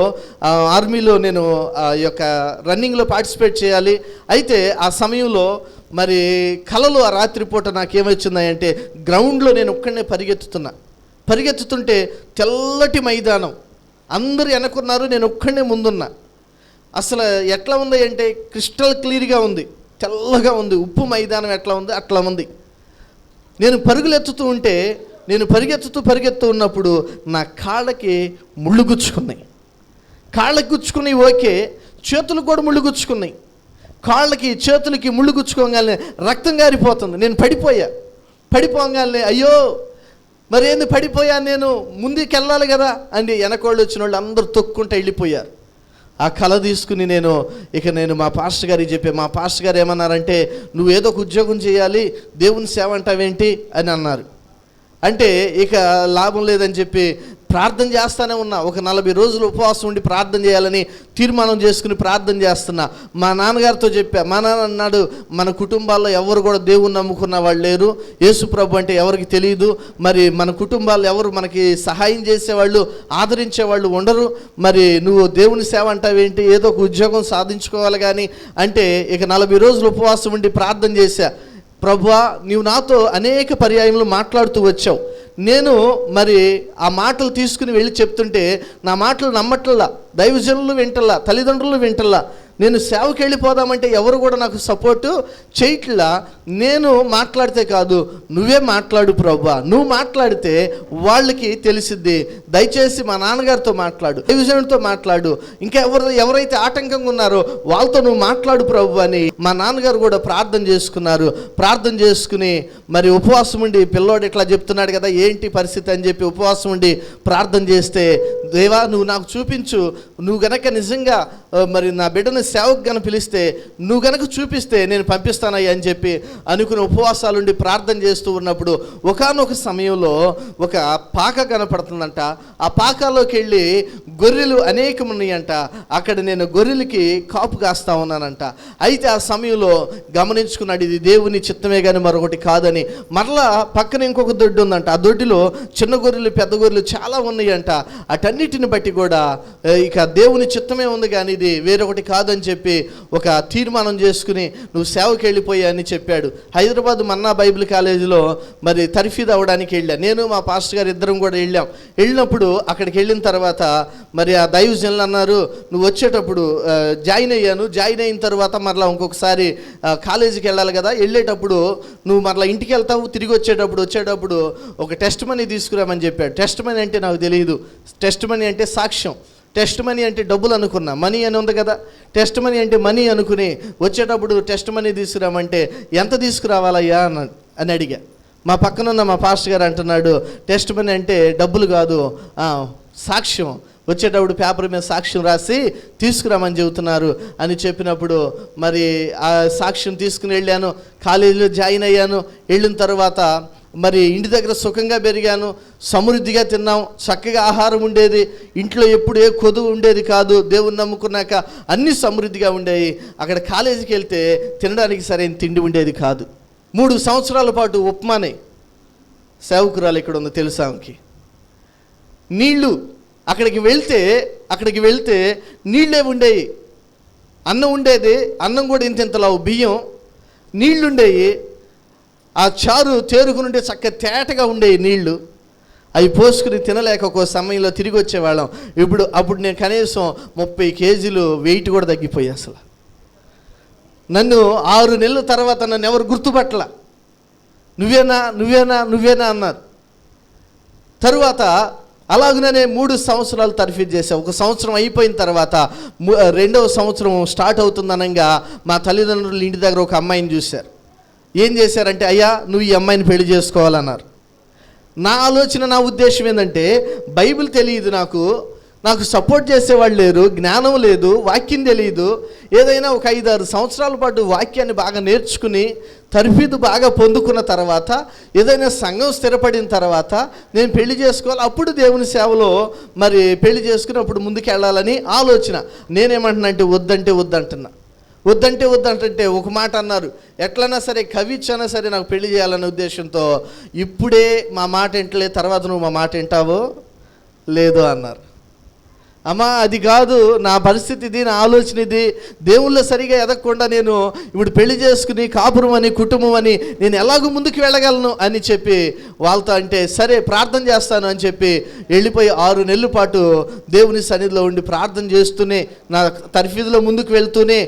ఆర్మీలో నేను ఆ యొక్క రన్నింగ్లో పార్టిసిపేట్ చేయాలి. అయితే ఆ సమయంలో మరి కలలో ఆ రాత్రిపూట నాకేమొచ్చిందంటే, గ్రౌండ్లో నేను ఒక్కడనే పరిగెత్తుతుంటే తెల్లటి మైదానం, అందరూ వెనకున్నారు, నేను ఒక్కడనే ముందున్నా. అసలు ఎట్లా ఉంది అంటే క్రిస్టల్ క్లియర్గా ఉంది, తెల్లగా ఉంది. ఉప్పు మైదానం ఎట్లా ఉంది అట్లా ఉంది. నేను పరిగెత్తుతూ ఉన్నప్పుడు నా కాళ్ళకి ముళ్ళు గుచ్చుకున్నాయి. కాళ్ళకి గుచ్చుకున్నాయి ఓకే, చేతులకు కూడా ముళ్ళు గుచ్చుకున్నాయి. కాళ్ళకి చేతులకి ముళ్ళు గుచ్చుకోగానే రక్తం గారిపోతుంది. నేను పడిపోగానే అయ్యో మరి ఏంది పడిపోయాను, నేను ముందుకు వెళ్ళాలి కదా అని వెనకోళ్ళు వచ్చిన వాళ్ళు అందరూ తొక్కుంటూ వెళ్ళిపోయారు. ఆ కళ తీసుకుని నేను మా పాస్టర్ గారికి చెప్పే, మా పాస్టర్ గారు ఏమన్నారంటే, నువ్వు ఏదో ఒక ఉద్యోగం చేయాలి, దేవుని సేవ అంటావేంటి అని అన్నారు. అంటే ఇక లాభం లేదని చెప్పి ప్రార్థన చేస్తూనే ఉన్నా. ఒక 40 రోజులు ఉపవాసం ఉండి ప్రార్థన చేయాలని తీర్మానం చేసుకుని ప్రార్థన చేస్తున్నా. మా నాన్నగారితో చెప్పా. మా నాన్న అన్నాడు, మన కుటుంబాల్లో ఎవరు కూడా దేవుని నమ్ముకున్న వాళ్ళు లేరు, యేసు ప్రభు అంటే ఎవరికి తెలియదు, మరి మన కుటుంబాల్లో ఎవరు మనకి సహాయం చేసేవాళ్ళు, ఆదరించేవాళ్ళు ఉండరు, మరి నువ్వు దేవుని సేవ అంటావేంటి, ఏదో ఒక ఉద్యోగం సాధించుకోవాలి కానీ అంటే ఇక 40 రోజులు ఉపవాసం ఉండి ప్రార్థన చేశా. ప్రభువా, నీవు నాతో అనేక పర్యాయములు మాట్లాడుతూ వచ్చావు. నేను మరి ఆ మాటలు తీసుకుని వెళ్ళి చెప్తుంటే నా మాటలు నమ్మట్లా, దైవజనులు వింటల్లా, తల్లిదండ్రులు వింటల్లా. నేను సేవకి వెళ్ళిపోదామంటే ఎవరు కూడా నాకు సపోర్టు చేయట్లా. నేను మాట్లాడితే కాదు, నువ్వే మాట్లాడు ప్రభువా, నువ్వు మాట్లాడితే వాళ్ళకి తెలిసిద్ది. దయచేసి మా నాన్నగారితో మాట్లాడు, డివిజన్తో మాట్లాడు, ఇంకా ఎవరైతే ఆటంకంగా ఉన్నారో వాళ్ళతో నువ్వు మాట్లాడు ప్రభు అని మా నాన్నగారు కూడా ప్రార్థన చేసుకున్నారు. ప్రార్థన చేసుకుని మరి ఉపవాసం ఉండి, పిల్లోడు ఇట్లా చెప్తున్నాడు కదా ఏంటి పరిస్థితి అని చెప్పి ఉపవాసం ఉండి ప్రార్థన చేస్తే, దేవా నువ్వు నాకు చూపించు, నువ్వు గనక నిజంగా మరి నా బిడ్డను సేవకు గన పిలిస్తే, నువ్వు గనక చూపిస్తే నేను పంపిస్తానయ్యా అని చెప్పి అనుకుని ఉపవాసాలుండి ప్రార్థన చేస్తూ ఉన్నప్పుడు ఒకానొక సమయంలో ఒక పాక కనపడుతుందంట. ఆ పాకలోకి వెళ్ళి గొర్రెలు అనేకం ఉన్నాయంట. అక్కడ నేను గొర్రెలకి కాపు కాస్తా ఉన్నానంట. అయితే ఆ సమయంలో గమనించుకున్నాడు, ఇది దేవుని చిత్తమే కానీ మరొకటి కాదని. మరలా పక్కన ఇంకొక దొడ్డి ఉందంట. ఆ దొడ్డిలో చిన్న గొర్రెలు పెద్ద గొర్రెలు చాలా ఉన్నాయంట. అటన్నిటిని బట్టి కూడా ఇక దేవుని చిత్తమే ఉంది కానీ ఇది వేరొకటి కాదని చెప్పి ఒక తీర్మానం చేసుకుని నువ్వు సేవకి వెళ్ళిపోయా అని చెప్పాడు. హైదరాబాద్ మన్నా బైబిల్ కాలేజీలో మరి తర్ఫీదు అవ్వడానికి వెళ్ళా. నేను మా పాస్టర్ గారు ఇద్దరం కూడా వెళ్ళాం. వెళ్ళినప్పుడు అక్కడికి వెళ్ళిన తర్వాత మరి ఆ దైవజనులు అన్నారు, నువ్వు వచ్చేటప్పుడు జాయిన్ అయ్యాను, జాయిన్ అయిన తర్వాత మరలా ఇంకొకసారి కాలేజీకి వెళ్ళాలి కదా, వెళ్ళేటప్పుడు నువ్వు మరలా ఇంటికి వెళ్తావు, తిరిగి వచ్చేటప్పుడు ఒక టెస్ట్ మనీ తీసుకురామని చెప్పాడు. టెస్ట్ మనీ అంటే నాకు తెలియదు. టెస్ట్ మనీ అంటే సాక్ష్యం. టెస్ట్ మనీ అంటే డబ్బులు అనుకున్నా, మనీ అని ఉంది కదా, టెస్ట్ మనీ అంటే మనీ అనుకుని వచ్చేటప్పుడు టెస్ట్ మనీ తీసుకురామంటే ఎంత తీసుకురావాలయ్యా అని అడిగా. మా పక్కనున్న మా పాస్టర్ గారు అంటున్నాడు, టెస్ట్ మనీ అంటే డబ్బులు కాదు, సాక్ష్యం, వచ్చేటప్పుడు పేపర్ మీద సాక్ష్యం రాసి తీసుకురామని చెబుతున్నారు అని చెప్పినప్పుడు మరి ఆ సాక్ష్యం తీసుకుని వెళ్ళాను. కాలేజీలో జాయిన్ అయ్యాను. వెళ్ళిన తర్వాత మరి ఇంటి దగ్గర సుఖంగా పెరిగాను, సమృద్ధిగా తిన్నాం, చక్కగా ఆహారం ఉండేది, ఇంట్లో ఎప్పుడు ఏ కొదువు ఉండేది కాదు. దేవుని నమ్ముకున్నాక అన్నీ సమృద్ధిగా ఉండేవి. అక్కడ కాలేజీకి వెళ్తే తినడానికి సరైన తిండి ఉండేది కాదు. 3 సంవత్సరాల పాటు ఉప్మానే. సేవకురాలు ఇక్కడ ఉందో తెలుసా ఆమెకి. నీళ్ళు అక్కడికి వెళ్తే నీళ్ళే ఉండేవి. అన్నం ఉండేది, అన్నం కూడా ఇంతలావు బియ్యం, నీళ్ళు ఉండేవి. ఆ చారు తేరుకునుండే చక్క తేటగా ఉండేవి నీళ్లు. అవి పోసుకుని తినలేక ఒక్కో సమయంలో తిరిగి వచ్చేవాళ్ళం. అప్పుడు నేను కనీసం 30 కేజీలు వెయిట్ కూడా తగ్గిపోయి, అసలు నన్ను 6 నెలల తర్వాత నన్ను ఎవరు గుర్తుపట్టలా. నువ్వేనా అన్నారు. తరువాత అలాగనే 3 సంవత్సరాలు తర్ఫీదు చేశాను. 1 సంవత్సరం అయిపోయిన తర్వాత 2వ సంవత్సరం స్టార్ట్ అవుతుందనగా మా తల్లిదండ్రులు ఇంటి దగ్గర ఒక అమ్మాయిని చూశారు. ఏం చేశారంటే, అయ్యా నువ్వు ఈ అమ్మాయిని పెళ్లి చేసుకోవాలన్నారు. నా ఆలోచన, నా ఉద్దేశం ఏంటంటే, బైబిల్ తెలియదు నాకు సపోర్ట్ చేసేవాళ్ళు లేరు, జ్ఞానం లేదు, వాక్యం తెలియదు. ఏదైనా ఒక 5-6 సంవత్సరాల పాటు వాక్యాన్ని బాగా నేర్చుకుని తర్ఫీదు బాగా పొందుకున్న తర్వాత, ఏదైనా సంఘం స్థిరపడిన తర్వాత నేను పెళ్లి చేసుకోవాలి, అప్పుడు దేవుని సేవలో మరి పెళ్లి చేసుకుని అప్పుడు ముందుకు వెళ్ళాలని ఆలోచన. నేనేమంటున్నా అంటే వద్దంటే ఒక మాట అన్నారు, ఎట్లన్నా సరే కవిచ్చైనా సరే నాకు పెళ్లి చేయాలనే ఉద్దేశంతో, ఇప్పుడే మా మాట వింటలే, తర్వాత నువ్వు మా మాట వింటావో లేదో అన్నారు. అమ్మా అది కాదు, నా పరిస్థితి ఇది, నా ఆలోచన ఇది, దేవుళ్ళో సరిగా ఎదగకుండా నేను ఇప్పుడు పెళ్లి చేసుకుని కాపురం అని కుటుంబం అని నేను ఎలాగో ముందుకు వెళ్ళగలను అని చెప్పి వాళ్ళతో అంటే, సరే ప్రార్థన చేస్తాను అని చెప్పి వెళ్ళిపోయి 6 నెలల పాటు దేవుని సన్నిధిలో ఉండి ప్రార్థన చేస్తూనే, నా తర్ఫీదులో ముందుకు వెళ్తూనే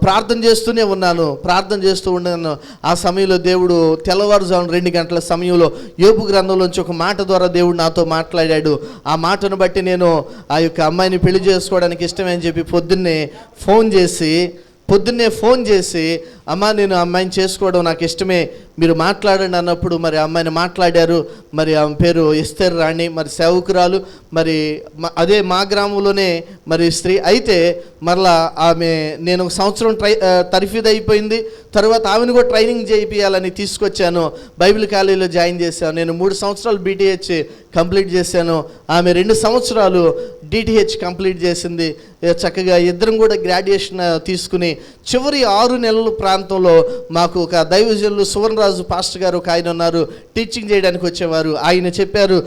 ప్రార్థన చేస్తూ ఉన్నాను. ఆ సమయంలో దేవుడు తెల్లవారుజామున 2 గంటల సమయంలో యోబు గ్రంథంలోంచి ఒక మాట ద్వారా దేవుడు నాతో మాట్లాడాడు. ఆ మాటను బట్టి నేను ఆ యొక్క అమ్మాయిని పెళ్లి చేసుకోవడానికి ఇష్టమే అని చెప్పి పొద్దున్నే ఫోన్ చేసి అమ్మా నేను అమ్మాయిని చేసుకోవడం నాకు ఇష్టమే, మీరు మాట్లాడండి అన్నప్పుడు మరి అమ్మాయిని మాట్లాడారు. మరి ఆమె పేరు ఎస్తేర్ రాణి, మరి సేవకురాలు, మరి అదే మా గ్రామంలోనే మరి స్త్రీ. అయితే మరలా నేను 1 సంవత్సరం తర్ఫీదు అయిపోయింది. తర్వాత ఆమెను కూడా ట్రైనింగ్ చేయించాలని తీసుకొచ్చాను. బైబిల్ కాలేజీలో జాయిన్ చేశాను. నేను 3 సంవత్సరాలు BTH కంప్లీట్ చేశాను. ఆమె 2 సంవత్సరాలు DTH కంప్లీట్ చేసింది. చక్కగా ఇద్దరం కూడా గ్రాడ్యుయేషన్ తీసుకుని చివరి 6 నెలల ప్రాంతంలో మాకు ఒక దైవజనులు సువర్ణరాజు పాస్టర్ గారు ఒక ఆయన ఉన్నారు, టీచింగ్ చేయడానికి వచ్చేవారు. ఆయన చెప్పారు,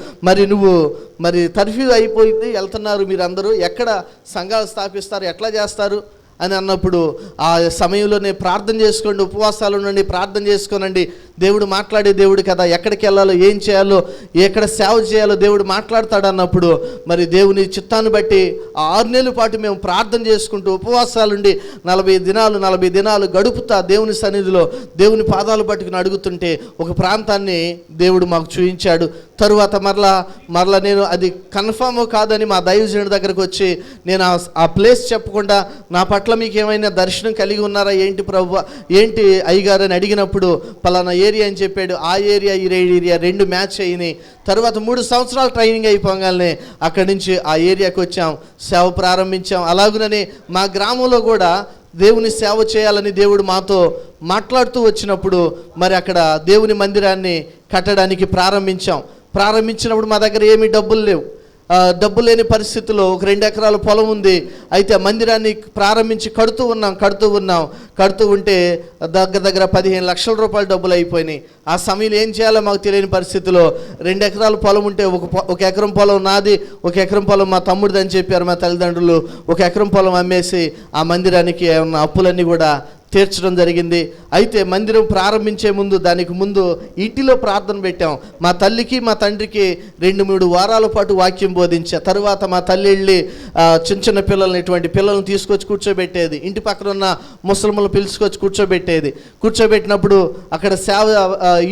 మరి తర్ఫీదు అయిపోయింది, వెళ్తున్నారు మీరందరూ, ఎక్కడ సంఘాలు స్థాపిస్తారు, ఎట్లా చేస్తారు అని అన్నప్పుడు, ఆ సమయంలోనే ప్రార్థన చేసుకోండి, ఉపవాసాలు ఉండండి, ప్రార్థన చేసుకోనండి, దేవుడు మాట్లాడే దేవుడు కదా, ఎక్కడికి వెళ్ళాలో, ఏం చేయాలో, ఎక్కడ సేవ చేయాలో దేవుడు మాట్లాడతాడు అన్నప్పుడు మరి దేవుని చిత్తాన్ని బట్టి 6 నెలల పాటు మేము ప్రార్థన చేసుకుంటూ ఉపవాసాలుండి 40 దినాలు గడుపుతా దేవుని సన్నిధిలో దేవుని పాదాలు పట్టుకుని అడుగుతుంటే ఒక ప్రాంతాన్ని దేవుడు మాకు చూపించాడు. తరువాత మరలా నేను అది కన్ఫర్మ్ కాదని మా దైవజనుడి దగ్గరకు వచ్చి నేను ఆ ప్లేస్ చెప్పకుండా నా పట్ల మీకు ఏమైనా దర్శనం కలిగి ఉన్నారా ఏంటి ప్రభువా, ఏంటి అయ్యగారు అని అడిగినప్పుడు పలానా ఏరియా అని చెప్పాడు. ఆ ఏరియా ఈ ఏరియా 2 మ్యాచ్ అయినాయి. తర్వాత 3 సంవత్సరాలు ట్రైనింగ్ అయిపోగానే అక్కడి నుంచి ఆ ఏరియాకి వచ్చాం, సేవ ప్రారంభించాం. అలాగునని మా గ్రామంలో కూడా దేవుని సేవ చేయాలని దేవుడు మాతో మాట్లాడుతూ వచ్చినప్పుడు మరి అక్కడ దేవుని మందిరాన్ని కట్టడానికి ప్రారంభించినప్పుడు మా దగ్గర ఏమీ డబ్బులు లేవు. డబ్బు లేని పరిస్థితుల్లో ఒక 2 ఎకరాల పొలం ఉంది. అయితే ఆ మందిరాన్ని ప్రారంభించి కడుతూ ఉంటే దగ్గర 15 లక్షల రూపాయల డబ్బులు అయిపోయినాయి. ఆ సమయంలో ఏం చేయాలో మాకు తెలియని పరిస్థితిలో 2 ఎకరాల పొలం ఉంటే ఒక ఎకరం పొలం నాది, 1 ఎకరం పొలం మా తమ్ముడిది అని చెప్పారు మా తల్లిదండ్రులు. 1 ఎకరం పొలం అమ్మేసి ఆ మందిరానికి ఉన్న అప్పులన్నీ కూడా తీర్చడం జరిగింది. అయితే మందిరం ప్రారంభించే ముందు దానికి ముందు ఇంటిలో ప్రార్థన పెట్టాం. మా తల్లికి మా తండ్రికి 2-3 వారాల పాటు వాక్యం బోధించా. తరువాత మా తల్లి వెళ్ళి చిన్న పిల్లల్ని, ఇటువంటి పిల్లల్ని తీసుకొచ్చి కూర్చోబెట్టేది. ఇంటి పక్కన ఉన్న ముసలిములు పిలుచుకొచ్చి కూర్చోబెట్టినప్పుడు అక్కడ సేవ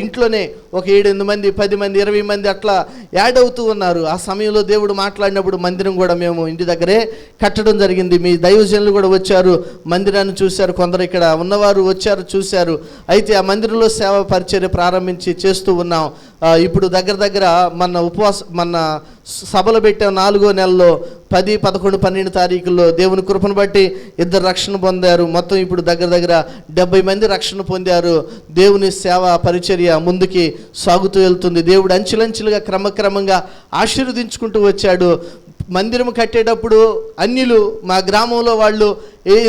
ఇంట్లోనే ఒక 7-8 మంది, 10 మంది, 20 మంది అట్లా యాడ్ అవుతూ ఉన్నారు. ఆ సమయంలో దేవుడు మాట్లాడినప్పుడు మందిరం కూడా మేము ఇంటి దగ్గరే కట్టడం జరిగింది. మీ దైవజనులు కూడా వచ్చారు, మందిరాన్ని చూశారు. కొందరు ఇక్కడ ఉన్నవారు వచ్చారు, చూశారు. అయితే ఆ మందిరంలో సేవ పరిచర్య ప్రారంభించి చేస్తూ ఉన్నాం. ఇప్పుడు దగ్గర మన సభలు పెట్టాం. 4వ నెలలో 10, 11, 12 తారీఖుల్లో దేవుని కృపను బట్టి 2 రక్షణ పొందారు. మొత్తం ఇప్పుడు దగ్గర 70 మంది రక్షణ పొందారు. దేవుని సేవ పరిచర్య ముందుకి సాగుతూ వెళ్తుంది. దేవుడు అంచెలంచెలుగా క్రమంగా ఆశీర్వదించుకుంటూ వచ్చాడు. మందిరం కట్టేటప్పుడు అన్యులు మా గ్రామంలో వాళ్ళు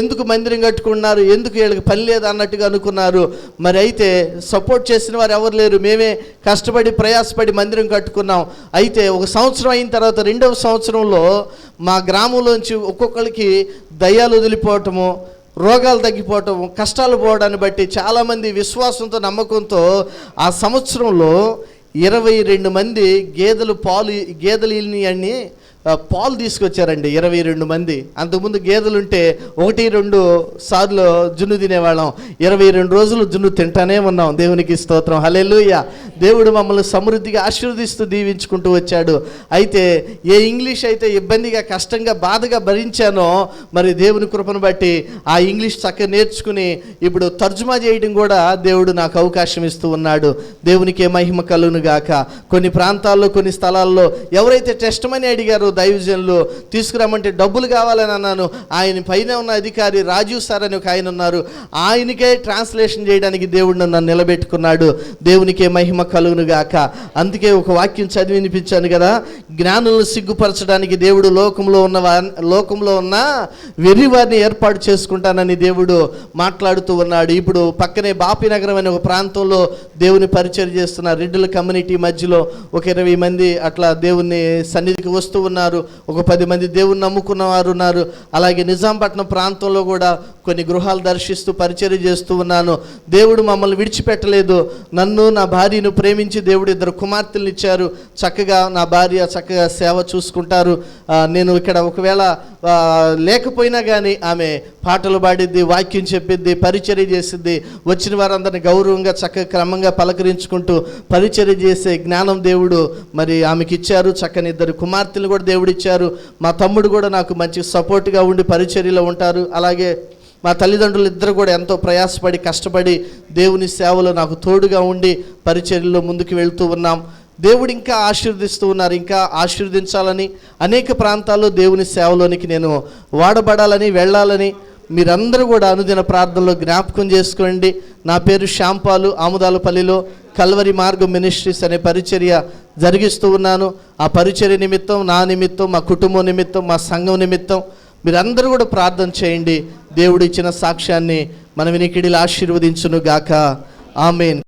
ఎందుకు మందిరం కట్టుకున్నారు, ఎందుకు వీళ్ళకి పని లేదు అన్నట్టుగా అనుకున్నారు. మరి అయితే సపోర్ట్ చేసిన వారు ఎవరు లేరు. మేమే కష్టపడి ప్రయాసపడి మందిరం కట్టుకున్నాం. అయితే 1 సంవత్సరం అయిన తర్వాత 2వ సంవత్సరంలో మా గ్రామంలోంచి ఒక్కొక్కరికి దయ్యాలు వదిలిపోవటము, రోగాలు తగ్గిపోవటం, కష్టాలు పోవడాన్ని బట్టి చాలామంది విశ్వాసంతో నమ్మకంతో ఆ సంవత్సరంలో 22 మంది గేదెలు పాలు తీసుకొచ్చారండి. 22 మంది. అంతకుముందు గేదెలుంటే 1-2 సార్లు జున్ను తినేవాళ్ళం. 22 రోజులు జున్ను తింటానే ఉన్నాం. దేవునికి స్తోత్రం, హల్లెలూయా. దేవుడు మమ్మల్ని సమృద్ధిగా ఆశీర్వదిస్తూ దీవించుకుంటూ వచ్చాడు. అయితే ఏ ఇంగ్లీష్ అయితే ఇబ్బందిగా, కష్టంగా, బాధగా భరించానో మరి దేవుని కృపను బట్టి ఆ ఇంగ్లీష్ చక్కగా నేర్చుకుని ఇప్పుడు తర్జుమా చేయడం కూడా దేవుడు నాకు అవకాశం ఇస్తూ ఉన్నాడు. దేవునికే మహిమ కలుగును గాక. కొన్ని ప్రాంతాల్లో, కొన్ని స్థలాల్లో ఎవరైతే టెస్టిమనీ అడిగారో దైవజనులు తీసుకురామంటే డబ్బులు కావాలని అన్నాను. ఆయన పైన ఉన్న అధికారి రాజీవ్ సార్ అని ఒక ఆయన ఉన్నారు. ఆయనకే ట్రాన్స్లేషన్ చేయడానికి దేవుడు నన్ను నిలబెట్టుకున్నాడు. దేవునికే మహిమ కలుగును గాక. అందుకే ఒక వాక్యం చదివి వినిపించాను కదా, జ్ఞానులను సిగ్గుపరచడానికి దేవుడు లోకంలో ఉన్న వెర్రి వారిని ఏర్పాటు చేసుకుంటానని దేవుడు మాట్లాడుతూ ఉన్నాడు. ఇప్పుడు పక్కనే బాపినగరం అనే ఒక ప్రాంతంలో దేవుని పరిచయం చేస్తున్న రెడ్డిల కమ్యూనిటీ మధ్యలో ఒక 20 మంది అట్లా దేవుని సన్నిధికి వస్తూ ఉన్నారు. ఒక 10 మంది దేవుని నమ్ముకున్న వారు ఉన్నారు. అలాగే నిజాంపట్నం ప్రాంతంలో కూడా కొన్ని గృహాలు దర్శిస్తూ పరిచర్య చేస్తూ ఉన్నాను. దేవుడు మమ్మల్ని విడిచిపెట్టలేదు. నన్ను, నా భార్యను ప్రేమించి దేవుడు 2 కుమార్తెలను ఇచ్చారు. చక్కగా నా భార్య చక్కగా సేవ చూసుకుంటారు. నేను ఇక్కడ ఒకవేళ లేకపోయినా కానీ ఆమె పాటలు పాడిద్ది, వాక్యం చెప్పిద్ది, పరిచర్య చేసిద్ది. వచ్చిన వారందరినీ గౌరవంగా చక్కగా క్రమంగా పలకరించుకుంటూ పరిచర్య చేసే జ్ఞానం దేవుడు మరి ఆమెకి ఇచ్చారు. చక్కని 2 కుమార్తెలు కూడా దేవుడు ఇచ్చారు. మా తమ్ముడు కూడా నాకు మంచి సపోర్ట్గా ఉండి పరిచర్యలో ఉంటారు. అలాగే మా తల్లిదండ్రులు ఇద్దరు కూడా ఎంతో ప్రయాసపడి కష్టపడి దేవుని సేవలో నాకు తోడుగా ఉండి పరిచర్యలో ముందుకు వెళ్తూ ఉన్నాం. దేవుడు ఇంకా ఆశీర్వదిస్తూ ఉన్నారు. ఇంకా ఆశీర్వదించాలని, అనేక ప్రాంతాల్లో దేవుని సేవలోనికి నేను వాడబడాలని, వెళ్ళాలని మీరందరూ కూడా అనుదిన ప్రార్థనలో జ్ఞాపకం చేసుకోండి. నా పేరు శ్యాంపాలు. ఆముదాలపల్లిలో కల్వరి మార్గం మినిస్ట్రీస్ అనే పరిచర్య జరిగిస్తూ ఉన్నాను. ఆ పరిచర్య నిమిత్తం, నా నిమిత్తం, మా కుటుంబం నిమిత్తం, మా సంఘం నిమిత్తం మీరందరూ కూడా ప్రార్థన చేయండి. దేవుడు ఇచ్చిన సాక్ష్యాన్ని మన వినికిడిలో ఆశీర్వదించును గాక. ఆమేన్.